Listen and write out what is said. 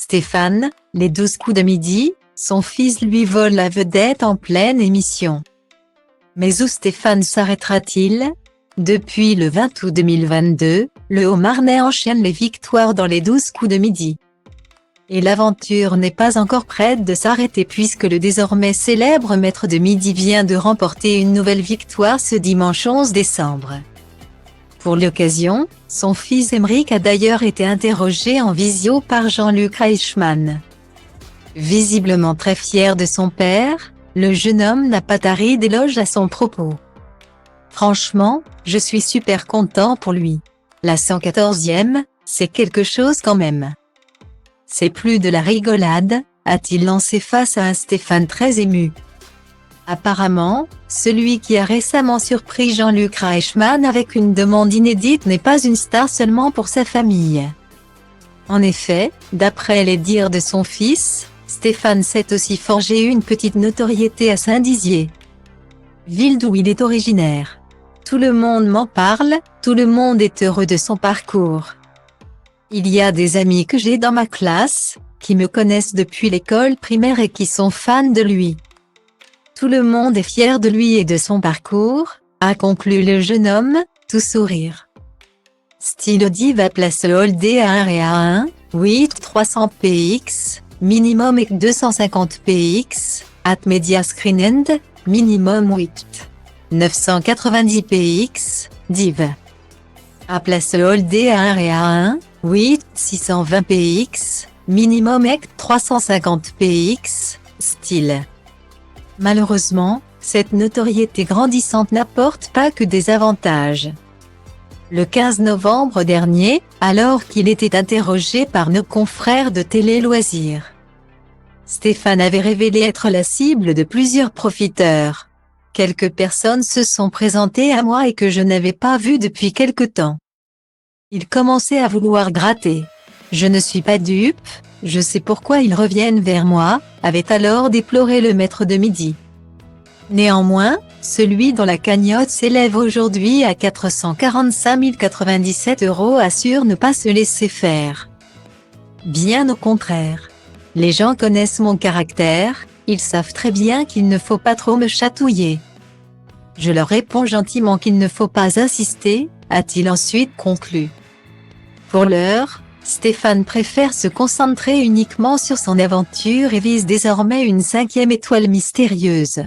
Stéphane, les 12 coups de midi, son fils lui vole la vedette en pleine émission. Mais où Stéphane s'arrêtera-t-il? Depuis le 20 août 2022, le Haut-Marnais enchaîne les victoires dans les 12 coups de midi. Et l'aventure n'est pas encore prête de s'arrêter puisque le désormais célèbre maître de midi vient de remporter une nouvelle victoire ce dimanche 11 décembre. Pour l'occasion, son fils Aymeric a d'ailleurs été interrogé en visio par Jean-Luc Reichmann. Visiblement très fier de son père, le jeune homme n'a pas tari d'éloges à son propos. Franchement, je suis super content pour lui. La 114e, c'est quelque chose quand même. C'est plus de la rigolade, a-t-il lancé face à un Stéphane très ému. Apparemment, celui qui a récemment surpris Jean-Luc Reichmann avec une demande inédite n'est pas une star seulement pour sa famille. En effet, d'après les dires de son fils, Stéphane s'est aussi forgé une petite notoriété à Saint-Dizier, ville d'où il est originaire. Tout le monde m'en parle, tout le monde est heureux de son parcours. Il y a des amis que j'ai dans ma classe, qui me connaissent depuis l'école primaire et qui sont fans de lui. Tout le monde est fier de lui et de son parcours, a conclu le jeune homme, tout sourire. Style Diva place Holdé à 1 et à 1, 8 300 px, minimum et 250 px, at Media Screen End, minimum 8 990 px, div. A place Holdé à 1 et à 1, 8 620 px, minimum et 350 px, style. Malheureusement, cette notoriété grandissante n'apporte pas que des avantages. Le 15 novembre dernier, alors qu'il était interrogé par nos confrères de Télé Loisirs, Stéphane avait révélé être la cible de plusieurs profiteurs. Quelques personnes se sont présentées à moi et que je n'avais pas vu depuis quelque temps. Ils commençaient à vouloir gratter. Je ne suis pas dupe, je sais pourquoi ils reviennent vers moi, avait alors déploré le maître de midi. Néanmoins, celui dont la cagnotte s'élève aujourd'hui à 445 097 € assure ne pas se laisser faire. Bien au contraire. Les gens connaissent mon caractère, ils savent très bien qu'il ne faut pas trop me chatouiller. Je leur réponds gentiment qu'il ne faut pas insister, a-t-il ensuite conclu. Pour l'heure, Stéphane préfère se concentrer uniquement sur son aventure et vise désormais une 5e étoile mystérieuse.